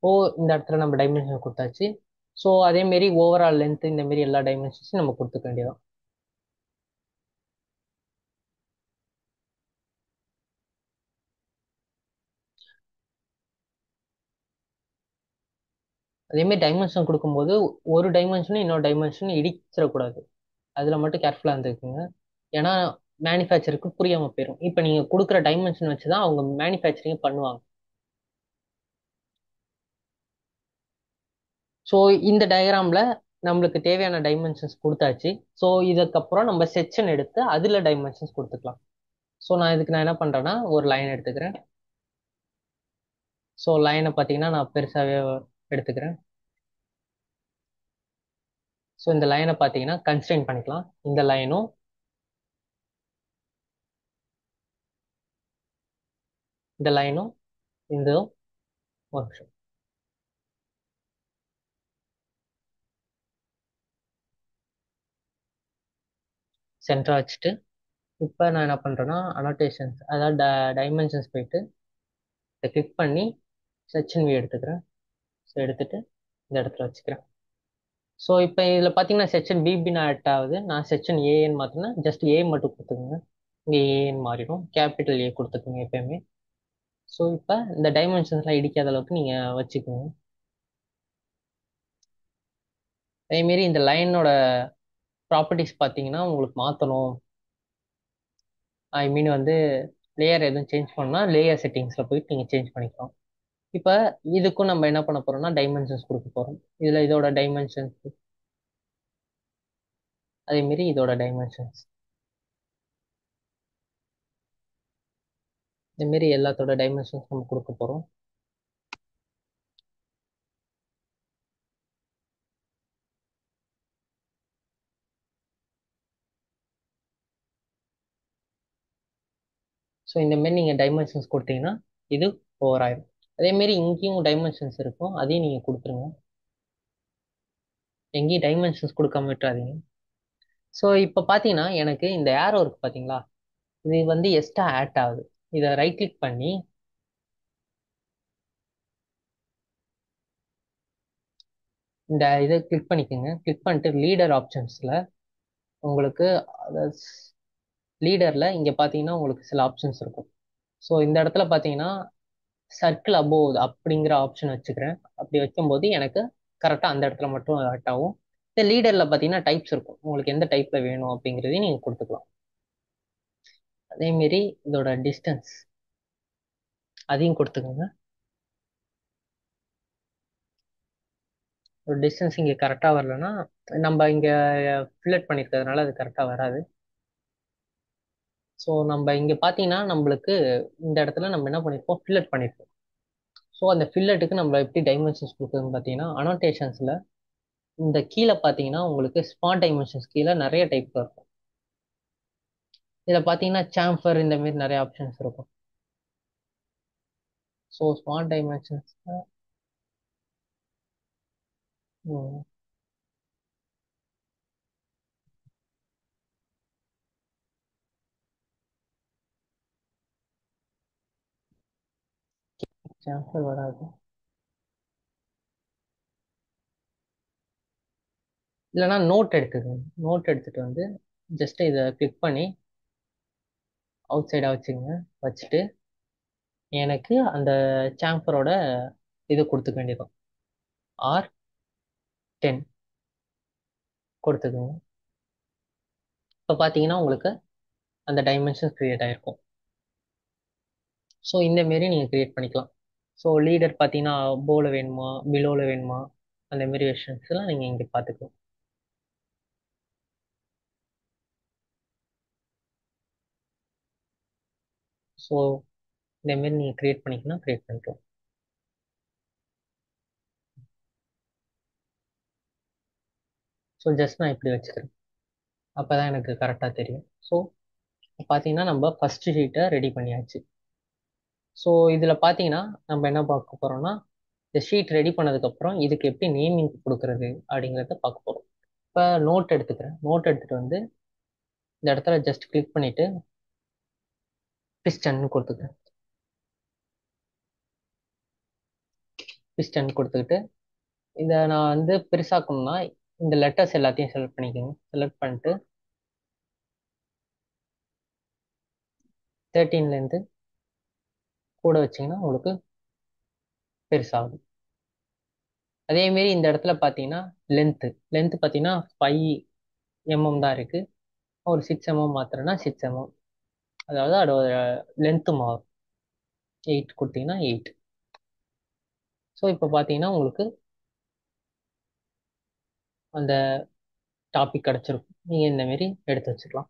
ஓ, இந்த இடத்துல நம்ம டைமென்ஷன் கொடுத்தாச்சு. ஸோ அதே மாரி ஓவரால் லென்த் இந்த மாரி எல்லா டைமென்ஷன்ஸும் நம்ம கொடுத்துக்க வேண்டியதான். அதே மாதிரி டைமென்ஷன் கொடுக்கும்போது ஒரு டைமென்ஷனும் இன்னொரு டைமென்ஷனும் இடிச்சிடக்கூடாது. அதில் மட்டும் கேர்ஃபுல்லாக இருந்துக்குங்க. ஏன்னா மேனுஃபேக்சருக்கு புரியாமல் போயிடும். இப்போ நீங்கள் கொடுக்குற டைமென்ஷன் வச்சு தான் அவங்க மேனுஃபேக்சரிங் பண்ணுவாங்க. ஸோ இந்த டயக்ராமில் நம்மளுக்கு தேவையான டைமென்ஷன்ஸ் கொடுத்தாச்சு. ஸோ இதுக்கப்புறம் நம்ம செக்ஷன் எடுத்து அதில் டைமென்ஷன்ஸ் கொடுத்துக்கலாம். ஸோ நான் என்ன பண்ணுறேன்னா ஒரு லைன் எடுத்துக்கிறேன். ஸோ லைனை பார்த்தீங்கன்னா நான் பெருசாகவே எடுத்துக்கிறேன். ஸோ இந்த லைனை பார்த்தீங்கன்னா கன்ஸ்ட்ரெயின் பண்ணிக்கலாம். இந்த லைனும் இந்த லைனும் இந்த ஒரு நிமிஷம் சென்டரா வச்சுட்டு இப்போ நான் என்ன பண்ணுறேன்னா அனோட்டேஷன்ஸ், அதாவது டைமென்ஷன்ஸ் போயிட்டு இதை கிளிக் பண்ணி செக்ஷன் வியூ எடுத்துக்கிறேன். ஸோ எடுத்துட்டு இந்த இடத்துல வச்சுக்கிறேன். ஸோ இப்போ இதில் பார்த்தீங்கன்னா செக்ஷன் பிபின்னு ஆட் ஆகுது. நான் செக்ஷன் ஏன்னு மாற்றினா ஜஸ்ட் ஏ மட்டும் கொடுத்துக்குங்க. இங்கே ஏன்னு மாறிடும். கேபிட்டல் ஏ கொடுத்துக்குங்க எப்பயுமே. ஸோ இப்போ இந்த டைமென்ஷன்ஸ்லாம் இடிக்காத அளவுக்கு நீங்கள் வச்சுக்கோங்க. அதேமாரி இந்த லைனோட ப்ராப்பர்ட்டிஸ் பார்த்தீங்கன்னா உங்களுக்கு மாற்றணும், ஐ மீன் வந்து லேயர் எதுவும் சேஞ்ச் பண்ணால் லேயர் செட்டிங்ஸில் போயிட்டு நீங்கள் சேஞ்ச் பண்ணிக்கலாம். இப்போ இதுக்கும் நம்ம என்ன பண்ண போறோம்னா டைமென்ஷன்ஸ் கொடுக்க போகிறோம். இதில் இதோட டைமென்ஷன்ஸ், அதேமாரி இதோட டைமென்ஷன்ஸ், இதேமாரி எல்லாத்தோட டைமென்ஷன்ஸ் நம்ம கொடுக்க போகிறோம். ஸோ இந்தமாரி நீங்கள் டைமென்ஷன்ஸ் கொடுத்தீங்கன்னா இது ஓவர் ஆயிடும். அதேமாரி இங்கேயும் டைமென்ஷன்ஸ் இருக்கும், அதையும் நீங்கள் கொடுத்துருங்க. எங்கேயும் டைமென்ஷன்ஸ் கொடுக்காம விட்டுறாதீங்க. ஸோ இப்போ பார்த்தீங்கன்னா எனக்கு இந்த ஏரோ இருக்கு பார்த்தீங்களா, இது வந்து எக்ஸ்ட்ரா ஆட் ஆகுது. இதை ரைட் கிளிக் பண்ணி இந்த இதை கிளிக் பண்ணிக்கோங்க. கிளிக் பண்ணிட்டு லீடர் ஆப்ஷன்ஸில் உங்களுக்கு லீடரில் இங்கே பார்த்தீங்கன்னா உங்களுக்கு சில ஆப்ஷன்ஸ் இருக்கும். ஸோ இந்த இடத்துல பார்த்தீங்கன்னா சர்க்கிள் அபோவ் அப்படிங்கிற ஆப்ஷன் வச்சுக்கிறேன். அப்படி வைக்கும்போது எனக்கு கரெக்டாக அந்த இடத்துல மட்டும் ஆட் ஆகும். இந்த லீடரில் பார்த்தீங்கன்னா டைப்ஸ் இருக்கும், உங்களுக்கு எந்த டைப்பில் வேணும் அப்படிங்கிறதையும் நீங்கள் கொடுத்துக்கலாம். அதேமாரி இதோட டிஸ்டன்ஸ் அதையும் கொடுத்துக்கோங்க. ஒரு டிஸ்டன்ஸ் இங்கே கரெக்டாக வரலன்னா நம்ம இங்கே ஃபில்லட் பண்ணியிருக்கிறதுனால அது கரெக்டாக வராது. ஸோ நம்ம இங்கே பார்த்தீங்கன்னா நம்மளுக்கு இந்த இடத்துல நம்ம என்ன பண்ணியிருப்போம், ஃபில்லட் பண்ணியிருப்போம். ஸோ அந்த ஃபில்லட்டுக்கு நம்ம எப்படி டைமென்ஷன்ஸ் கொடுக்குறதுன்னு பார்த்தீங்கன்னா அனோட்டேஷன்ஸில் இந்த கீழே பார்த்தீங்கன்னா உங்களுக்கு ஸ்மார்ட் டைமென்ஷன்ஸ் கீழே நிறைய டைப் இருக்கும். இதில் பார்த்தீங்கன்னா சாம்ஃபர் இந்த மாதிரி நிறைய ஆப்ஷன்ஸ் இருக்கும். ஸோ ஸ்மார்ட் டைமென்ஷன்ஸ் சாம்ஃபர் வராது. இல்லைன்னா நோட் எடுத்துக்கோங்க. நோட் எடுத்துட்டு வந்து ஜஸ்ட் இதை கிளிக் பண்ணி அவுட் சைடாக வச்சுக்கோங்க. வச்சுட்டு எனக்கு அந்த சாம்ஃபரோட இது கொடுத்துக்க வேண்டியதும் R10 கொடுத்துக்கோங்க. இப்போ பார்த்தீங்கன்னா உங்களுக்கு அந்த டைமென்ஷன்ஸ் கிரியேட் ஆகிருக்கும். ஸோ இந்த மாரி நீங்கள் கிரியேட் பண்ணிக்கலாம். ஸோ லீடர் பார்த்தீங்கன்னா போல வேணுமா பிலோவில் வேணுமா அந்த மாரி வெர்ஷன்ஸ்லாம் நீங்கள் இங்கே பார்த்துக்கலாம். ஸோ இந்த மாரி நீங்கள் கிரியேட் பண்ணிக்கலாம், கிரியேட் பண்ணிக்கலாம். ஸோ ஜஸ்ட் நான் இப்படி வச்சுக்கிறேன், அப்போ தான் எனக்கு கரெக்டாக தெரியும். ஸோ பார்த்தீங்கன்னா நம்ம ஃபஸ்ட்டு ஷீட்டை ரெடி பண்ணியாச்சு. ஸோ இதில் பார்த்தீங்கன்னா நம்ம என்ன பார்க்க போகிறோம்னா இந்த ஷீட் ரெடி பண்ணதுக்கப்புறம் இதுக்கு எப்படி நேமிங் கொடுக்குறது அப்படிங்கிறத பார்க்க போகிறோம். இப்போ நோட் எடுத்துக்கிறேன். நோட் எடுத்துகிட்டு வந்து இந்த இடத்துல ஜஸ்ட் கிளிக் பண்ணிவிட்டு பிஸ்டன்னு கொடுத்துக்கிறேன். பிஸ்டன் கொடுத்துக்கிட்டு இதை நான் வந்து பெருசாக்கணும்னா இந்த லெட்டர்ஸ் எல்லாத்தையும் செலக்ட் பண்ணிக்கோங்க. செலக்ட் பண்ணிட்டு 13லேருந்து கூட வச்சிங்கன்னா உங்களுக்கு பெருசாகும். அதேமாரி இந்த இடத்துல பார்த்தீங்கன்னா லென்த்து பார்த்தீங்கன்னா 5 mm தான் இருக்குது. ஒரு 6 mm மாத்திரன்னா 6 mm. அதாவது அதோட லென்த்து மாறும். 8 கொடுத்தீங்கன்னா 8. ஸோ இப்போ பார்த்தீங்கன்னா உங்களுக்கு அந்த டாபிக் கிடச்சிருக்கும். நீங்கள் இந்தமாரி எடுத்து வச்சுக்கலாம்.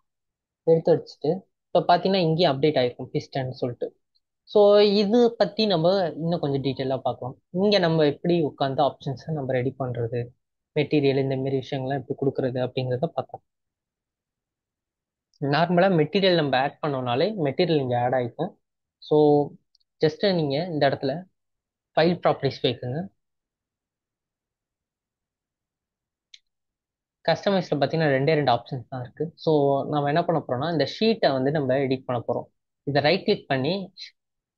எடுத்து வச்சுட்டு இப்போ பார்த்தீங்கன்னா இங்கேயும் அப்டேட் ஆகிருக்கும் பிஸ்டன் சொல்லிட்டு. ஸோ இது பற்றி நம்ம இன்னும் கொஞ்சம் டீட்டெயிலாக பார்க்கலாம். இங்கே நம்ம எப்படி உட்காந்து ஆப்ஷன்ஸை நம்ம ரெடி பண்ணுறது, மெட்டீரியல் இந்தமாரி விஷயங்கள்லாம் எப்படி கொடுக்குறது அப்படிங்கிறத பார்க்கலாம். நார்மலாக மெட்டீரியல் நம்ம ஆட் பண்ணோம்னாலே மெட்டீரியல் இங்கே ஆட் ஆகிக்கும். ஸோ ஜஸ்ட்டு நீங்கள் இந்த இடத்துல ஃபைல் ப்ராப்பர்ட்டிஸ் வைக்குங்க. கஸ்டமைஸில் பார்த்தீங்கன்னா ரெண்டு ஆப்ஷன்ஸ் தான் இருக்குது. ஸோ நம்ம என்ன பண்ண போகிறோம்னா இந்த ஷீட்டை வந்து நம்ம எடிட் பண்ண போகிறோம். இதை ரைட் கிளிக் பண்ணி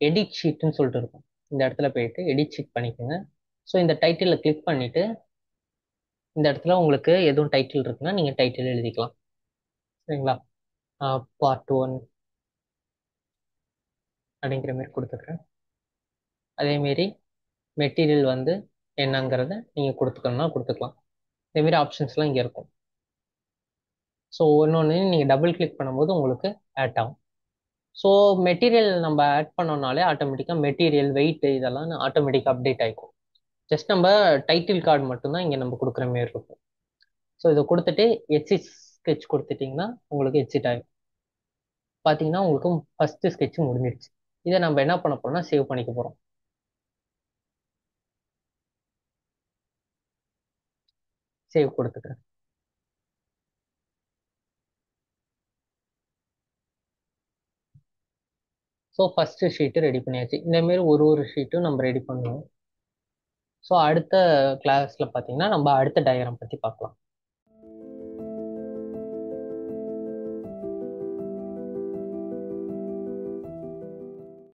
எடிட் ஷீட்டுன்னு சொல்லிட்டு இருக்கும். இந்த இடத்துல போயிட்டு எடிட் ஷீட் பண்ணிக்கோங்க. ஸோ இந்த டைட்டிலில் கிளிக் பண்ணிவிட்டு இந்த இடத்துல உங்களுக்கு எதுவும் டைட்டில் இருக்குன்னா நீங்கள் டைட்டில் எழுதிக்கலாம். சரிங்களா? பார்ட் 1 அப்படிங்கிற மாதிரி கொடுத்துக்கிறேன். அதேமாரி மெட்டீரியல் வந்து என்னங்கிறத நீங்கள் கொடுத்துக்கணும்னா கொடுத்துக்கலாம். இதேமாரி ஆப்ஷன்ஸ்லாம் இங்கே இருக்கும். ஸோ இன்னொன்று நீங்கள் டபுள் கிளிக் பண்ணும்போது உங்களுக்கு ஆட் ஆகும். ஸோ மெட்டீரியல் நம்ம ஆட் பண்ணோம்னாலே ஆட்டோமேட்டிக்காக மெட்டீரியல் வெயிட் இதெல்லாம் ஆட்டோமேட்டிக்காக அப்டேட் ஆகிக்கும். ஜஸ்ட் நம்ம டைட்டில் கார்டு மட்டும்தான் இங்கே நம்ம கொடுக்குற மாரி இருக்கும். ஸோ இதை கொடுத்துட்டு எச்சி ஸ்கெட்ச் கொடுத்துட்டிங்கன்னா உங்களுக்கு எக்ஸிட் ஆகும். பார்த்தீங்கன்னா உங்களுக்கு ஃபஸ்ட்டு ஸ்கெட்ச் முடிஞ்சிடுச்சு. இதை நம்ம என்ன பண்ண போறோம்னா சேவ் பண்ணிக்க போகிறோம். சேவ் கொடுத்துக்கிறேன். ஸோ ஃபஸ்ட்டு ஷீட்டு ரெடி பண்ணியாச்சு. இந்தமாரி ஒரு ஷீட்டும் நம்ம ரெடி பண்ணுவோம். ஸோ அடுத்த கிளாஸில் பார்த்தீங்கன்னா நம்ம அடுத்த டயக்ராம் பற்றி பார்க்கலாம்.